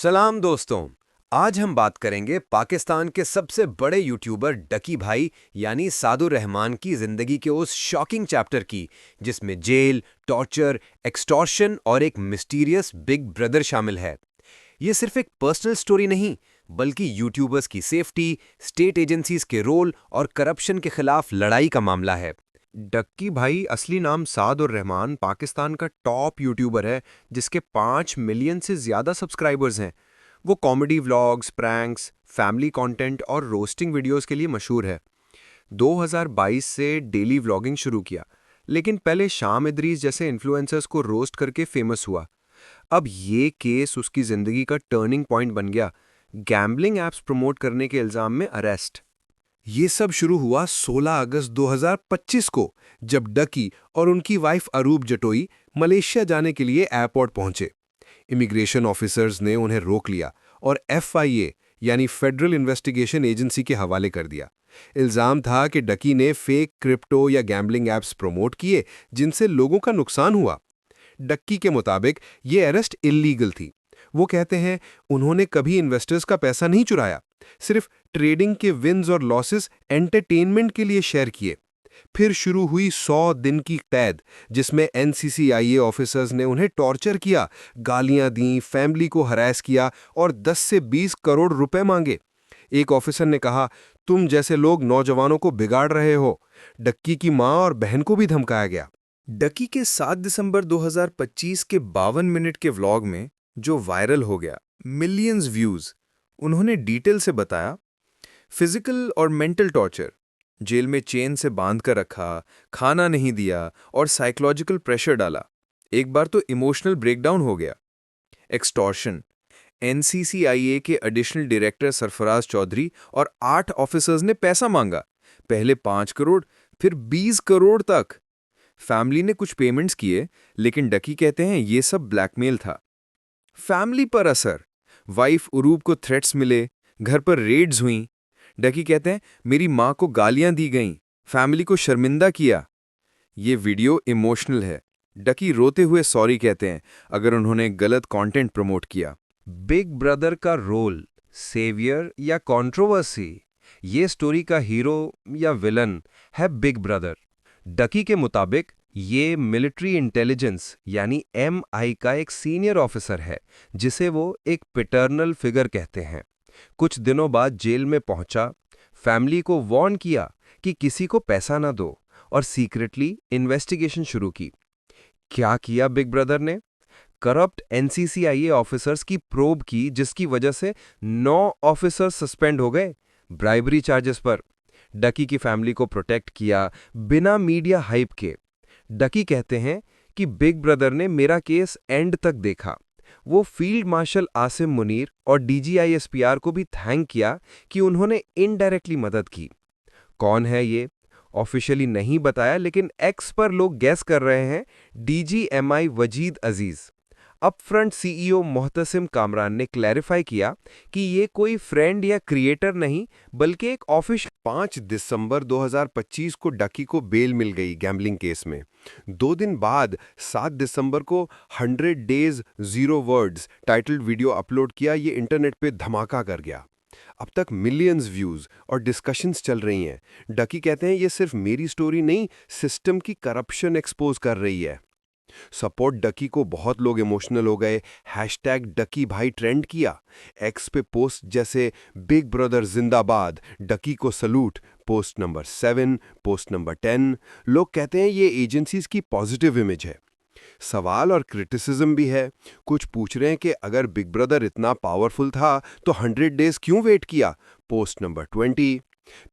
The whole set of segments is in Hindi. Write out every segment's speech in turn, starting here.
सलाम दोस्तों। आज हम बात करेंगे पाकिस्तान के सबसे बड़े यूट्यूबर डकी भाई यानी सादुर रहमान की जिंदगी के उस शॉकिंग चैप्टर की जिसमें जेल, टॉर्चर, एक्सटॉर्शन और एक मिस्टीरियस बिग ब्रदर शामिल है। ये सिर्फ एक पर्सनल स्टोरी नहीं, बल्कि यूट्यूबर्स की सेफ्टी, स्टेट एजेंसीज के रोल और करप्शन के खिलाफ लड़ाई का मामला है। डक्की भाई असली नाम साद और रहमान पाकिस्तान का टॉप यूट्यूबर है जिसके 5 मिलियन से ज़्यादा सब्सक्राइबर्स हैं। वो comedy vlogs, pranks, family content और रोस्टिंग वीडियोस के लिए मशहूर है। 2022 से डेली व्लॉगिंग शुरू किया, लेकिन पहले शाम इदरीस जैसे इन्फ्लुएंसर्स को रोस्ट करके फेमस हुआ। अब ये केस उसकी ज़िंदगी का टर्निंग पॉइंट बन गया। गैम्बलिंग ऐप्स प्रमोट करने के इल्ज़ाम में अरेस्ट। ये सब शुरू हुआ 16 अगस्त 2025 को, जब डकी और उनकी वाइफ अरूब जटोई मलेशिया जाने के लिए एयरपोर्ट पहुंचे। इमिग्रेशन ऑफिसर्स ने उन्हें रोक लिया और FIA यानी फेडरल इन्वेस्टिगेशन एजेंसी के हवाले कर दिया। इल्जाम था कि डकी ने फेक क्रिप्टो या गैम्बलिंग ऐप्स प्रमोट किए जिनसे लोगों का नुकसान हुआ। डक्की के मुताबिक ये अरेस्ट इल्लीगल थी। वो कहते हैं उन्होंने कभी इन्वेस्टर्स का पैसा नहीं चुराया, सिर्फ ट्रेडिंग के विन्स और लॉसेस एंटरटेनमेंट के लिए शेयर किए। फिर शुरू हुई 100 दिन की कैद, जिसमें NCCIA ऑफिसर्स ने उन्हें टॉर्चर किया, गालियां दी, फैमिली को हरास किया और 10 से 20 करोड़ रुपए मांगे। एक ऑफिसर ने कहा, तुम जैसे लोग नौजवानों को बिगाड़ रहे हो। डक्की की मां और बहन को भी धमकाया गया। डकी के 7 दिसंबर 2025 के 52 मिनट के व्लॉग में, जो वायरल हो गया, मिलियंस व्यूज, उन्होंने डिटेल से बताया फिजिकल और मेंटल टॉर्चर, जेल में चेन से बांध कर रखा, खाना नहीं दिया और साइकोलॉजिकल प्रेशर डाला। एक बार तो इमोशनल ब्रेकडाउन हो गया। एक्सटॉर्शन, NCCIA के एडिशनल डायरेक्टर सरफराज चौधरी और 8 ऑफिसर्स ने पैसा मांगा, पहले 5 करोड़, फिर 20 करोड़ तक। फैमिली ने कुछ पेमेंट्स किए, लेकिन डकी कहते हैं ये सब ब्लैकमेल था। फैमिली पर असर, वाइफ उरूब को थ्रेट्स मिले, घर पर रेड्स हुई। डकी कहते हैं मेरी मां को गालियां दी गईं, फैमिली को शर्मिंदा किया। ये वीडियो इमोशनल है। डकी रोते हुए सॉरी कहते हैं अगर उन्होंने गलत कंटेंट प्रमोट किया। बिग ब्रदर का रोल, सेवियर या कंट्रोवर्सी, ये स्टोरी का हीरो या विलन है बिग ब्रदर। डकी के मुताबिक ये मिलिट्री इंटेलिजेंस यानी MI का एक सीनियर ऑफिसर है, जिसे वो एक पैटर्नल फिगर कहते हैं। कुछ दिनों बाद जेल में पहुंचा, फैमिली को वार्न किया कि किसी को पैसा ना दो और सीक्रेटली इन्वेस्टिगेशन शुरू की। क्या किया बिग ब्रदर ने? करप्ट NCCIA ऑफिसर्स की प्रोब की, जिसकी वजह से 9 ऑफिसर्स सस्पेंड हो गए ब्राइबरी चार्जेस पर। डकी की फैमिली को प्रोटेक्ट किया बिना मीडिया हाइप के। डकी कहते हैं कि बिग ब्रदर ने मेरा केस एंड तक देखा। वो फील्ड मार्शल आसिम मुनीर और DGI SPR को भी थैंक किया कि उन्होंने इनडायरेक्टली मदद की। कौन है ये? ऑफिशियली नहीं बताया, लेकिन एक्स पर लोग गैस कर रहे हैं DG MI वजीद अजीज। अपफ्रंट CEO मोहतसिम कामरान ने क्लैरिफाई किया कि ये कोई फ्रेंड या क्रिएटर नहीं, बल्कि एक ऑफिस। 5 दिसंबर 2025 को डकी को बेल मिल गई गैम्बलिंग केस में। 2 दिन बाद 7 दिसंबर को 100 days 0 words titled video upload किया। ये इंटरनेट पे धमाका कर गया। अब तक मिलियंस व्यूज और डिस्कशंस चल रही हैं। डकी कहते हैं ये सिर्फ मेरी स्टोरी नहीं, सिस्टम की करप्शन एक्सपोज कर रही है। सपोर्ट डकी को बहुत लोग इमोशनल हो गए। #डकी भाई ट्रेंड किया। एक्स पे पोस्ट जैसे बिग ब्रदर जिंदाबाद, डकी को salute, post number 7, post number 10। लोग कहते हैं ये एजेंसीज की पॉजिटिव इमेज है। सवाल और क्रिटिसिज्म भी है। कुछ पूछ रहे हैं कि अगर बिग ब्रदर इतना पावरफुल था तो 100 डेज क्यों वेट किया, पोस्ट नंबर 20।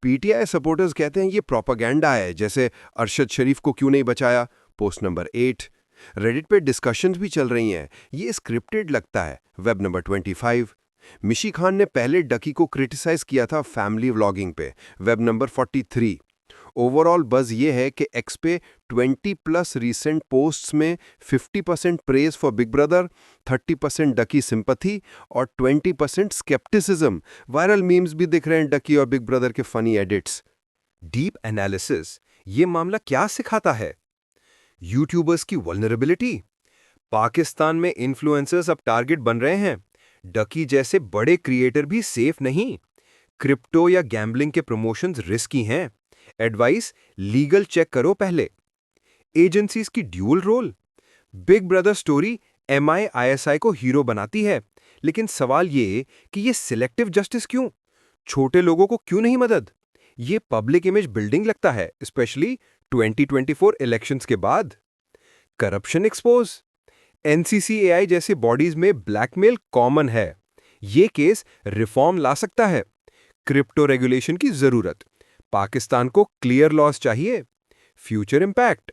PTI सपोर्टर्स कहते हैं ये प्रोपेगेंडा है, जैसे अरशद शरीफ को क्यों नहीं बचाया, पोस्ट नंबर 8। रेडिट पे डिस्कशंस भी चल रही हैं, ये स्क्रिप्टेड लगता है, वेब नंबर 25। मिशी खान ने पहले डकी को क्रिटिसाइज किया था फैमिली व्लॉगिंग पे, वेब नंबर 43। ओवरऑल बज़ ये है कि एक्स पे 20+ रीसेंट पोस्ट्स में 50% praise for big brother, 30% ducky sympathy और 20% स्केप्टिसिज्म। वायरल मीम्स भी दिख रहे हैं डकी और बिग ब्रदर के फनी एडिट्स। डीप एनालिसिस, ये मामला क्या सिखाता है? यूट्यूबर्स की वल्नरेबिलिटी। पाकिस्तान में इन्फ्लुएंसर्स अब टारगेट बन रहे हैं। डकी जैसे बड़े क्रिएटर भी सेफ नहीं। क्रिप्टो या गैम्बलिंग के प्रमोशंस रिस्की हैं। एडवाइस, लीगल चेक करो पहले। एजेंसीज की dual role. Big brother story MI ISI को हीरो बनाती है, लेकिन सवाल ये कि ये सिलेक्टिव जस्टिस क्यों? छोटे लोगों को क्यों नहीं मदद? ये पब्लिक इमेज बिल्डिंग लगता है, स्पेशली 2024 इलेक्शंस के बाद। Corruption expose. एनसीसीएआई जैसे बॉडीज में ब्लैकमेल कॉमन है। ये केस रिफॉर्म ला सकता है। क्रिप्टो रेगुलेशन की जरूरत। पाकिस्तान को क्लियर लॉस चाहिए। Future impact.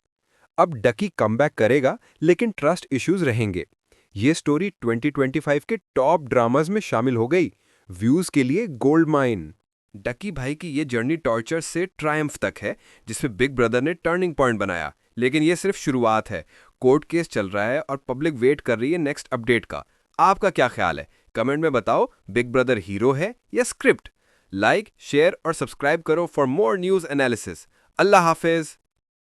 अब डकी कमबैक करेगा, लेकिन ट्रस्ट इश्यूज रहेंगे। ये स्टोरी 2025 के टॉप ड्रामाज में शामिल हो गई। व्यूज के लिए गोल्ड माइन। डकी भाई की ये जर्नी टॉर्चर से ट्रायम्फ तक है, जिसमें बिग ब्रदर ने टर्निंग पॉइंट बनाया। लेकिन ये सिर्फ शुरुआत है। कोर्ट केस चल रहा है और पब्लिक वेट कर रही है नेक्स्ट अपडेट का। आपका क्या ख्याल है? कमेंट में बताओ, बिग ब्रदर हीरो है या स्क्रिप्ट? लाइक, शेयर और सब्सक्राइब करो for more news analysis. Allah Hafiz.